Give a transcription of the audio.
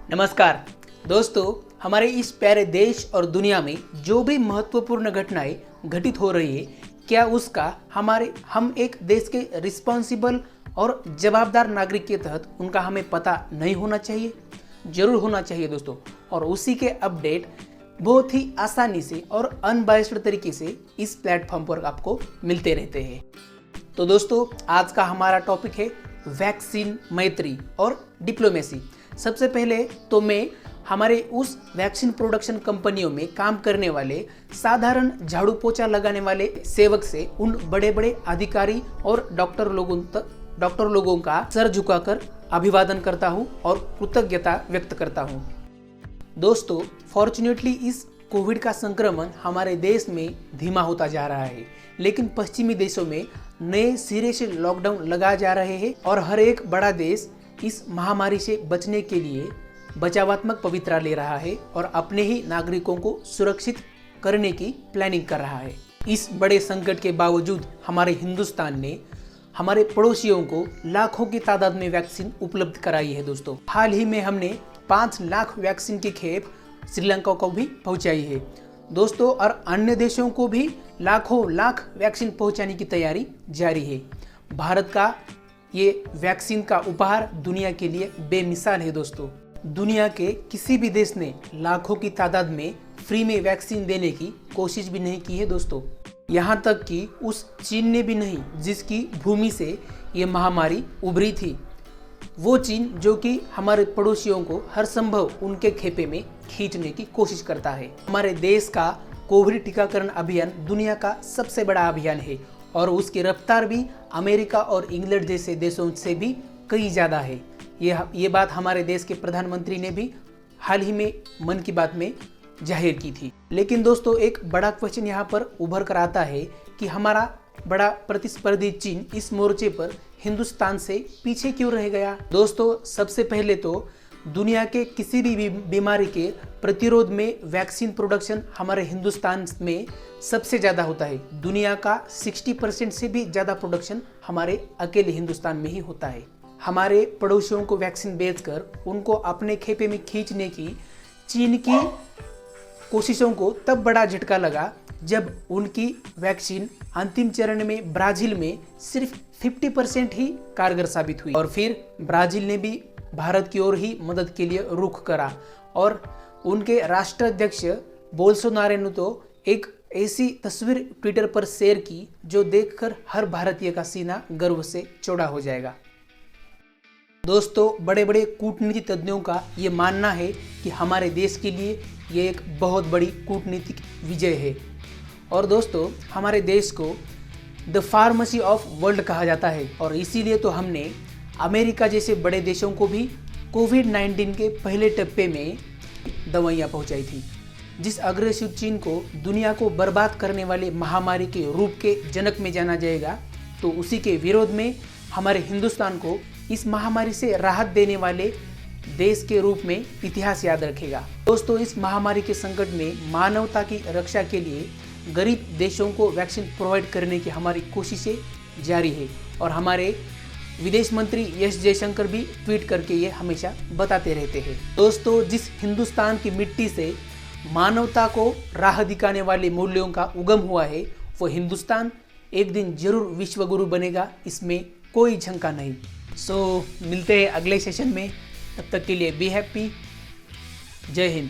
नमस्कार दोस्तों, हमारे इस प्यारे देश और दुनिया में जो भी महत्वपूर्ण घटनाएं घटित हो रही है, क्या उसका हम एक देश के रिस्पॉन्सिबल और जवाबदार नागरिक के तहत उनका हमें पता नहीं होना चाहिए? जरूर होना चाहिए दोस्तों। और उसी के अपडेट बहुत ही आसानी से और अनबायस्ड तरीके से इस प्लेटफॉर्म पर आपको मिलते रहते हैं। तो दोस्तों, आज का हमारा टॉपिक है वैक्सीन मैत्री और डिप्लोमेसी। सबसे पहले तो मैं हमारे उस वैक्सीन प्रोडक्शन कंपनियों में काम करने वाले साधारण झाड़ू पोछा लगाने वाले सेवक से उन बड़े बड़े अधिकारी और डॉक्टर लोगों का सर झुकाकर अभिवादन करता हूं और कृतज्ञता व्यक्त करता हूं। दोस्तों, फॉर्चुनेटली इस कोविड का संक्रमण हमारे देश में धीमा होता जा रहा है, लेकिन पश्चिमी देशों में नए सिरे से लॉकडाउन लगाए जा रहे हैं और हर एक बड़ा देश इस महामारी से बचने के लिए बचावात्मक पवित्रा ले रहा है और अपने ही नागरिकों को सुरक्षित करने की प्लानिंग कर रहा है। इस बड़े संकट के बावजूद हमारे हिंदुस्तान ने हमारे पड़ोसियों को लाखों की तादाद में वैक्सीन उपलब्ध कराई है। दोस्तों, हाल ही में हमने 5 लाख वैक्सीन की खेप श्रीलंका को भी पहुंचाई है दोस्तों, और अन्य देशों को भी लाखों लाख वैक्सीन पहुंचाने की तैयारी जारी है। भारत का ये वैक्सीन का उपहार दुनिया के लिए बेमिसाल है दोस्तों। दुनिया के किसी भी देश ने लाखों की तादाद में फ्री में वैक्सीन देने की कोशिश भी नहीं की है दोस्तों। यहाँ तक कि उस चीन ने भी नहीं जिसकी भूमि से ये महामारी उभरी थी। वो चीन जो कि हमारे पड़ोसियों को हर संभव उनके खेपे में खींचने की कोशिश करता है। हमारे देश का कोविड टीकाकरण अभियान दुनिया का सबसे बड़ा अभियान है और उसकी रफ्तार भी अमेरिका और इंग्लैंड जैसे देशों से भी कई ज़्यादा है। ये बात हमारे देश के प्रधानमंत्री ने भी हाल ही में मन की बात में जाहिर की थी। लेकिन दोस्तों, एक बड़ा क्वेश्चन यहाँ पर उभर कर आता है कि हमारा बड़ा प्रतिस्पर्धी चीन इस मोर्चे पर हिंदुस्तान से पीछे क्यों रह गया? दोस्तों, सबसे पहले तो दुनिया के किसी भी बीमारी के प्रतिरोध में वैक्सीन प्रोडक्शन हमारे हिंदुस्तान में सबसे ज़्यादा होता है। दुनिया का 60% से भी ज़्यादा प्रोडक्शन हमारे अकेले हिंदुस्तान में ही होता है। हमारे पड़ोसियों को वैक्सीन बेचकर उनको अपने खेपे में खींचने की चीन की कोशिशों को तब बड़ा झटका लगा जब उनकी वैक्सीन अंतिम चरण में ब्राजील में सिर्फ 50% ही कारगर साबित हुई और फिर ब्राजील ने भी भारत की ओर ही मदद के लिए रुख करा और उनके राष्ट्राध्यक्ष बोल्सोनारो ने तो एक ऐसी तस्वीर ट्विटर पर शेयर की जो देखकर हर भारतीय का सीना गर्व से चौड़ा हो जाएगा। दोस्तों, बड़े बड़े कूटनीति तज्ञों का ये मानना है कि हमारे देश के लिए ये एक बहुत बड़ी कूटनीतिक विजय है। और दोस्तों, हमारे देश को द फार्मेसी ऑफ वर्ल्ड कहा जाता है और इसीलिए तो हमने अमेरिका जैसे बड़े देशों को भी कोविड-19 के पहले टप्पे में दवाइयाँ पहुँचाई थी। जिस अग्रेसिव चीन को दुनिया को बर्बाद करने वाले महामारी के रूप के जनक में जाना जाएगा, तो उसी के विरोध में हमारे हिंदुस्तान को इस महामारी से राहत देने वाले देश के रूप में इतिहास याद रखेगा। दोस्तों, इस महामारी के संकट में मानवता की रक्षा के लिए गरीब देशों को वैक्सीन प्रोवाइड करने की हमारी कोशिशें जारी है और हमारे विदेश मंत्री एस जयशंकर भी ट्वीट करके ये हमेशा बताते रहते हैं। दोस्तों, जिस हिंदुस्तान की मिट्टी से मानवता को राह दिखाने वाले मूल्यों का उगम हुआ है, वो हिंदुस्तान एक दिन जरूर विश्व गुरु बनेगा, इसमें कोई शंका नहीं। मिलते हैं अगले सेशन में। तब तक के लिए बी हैप्पी। जय हिंद।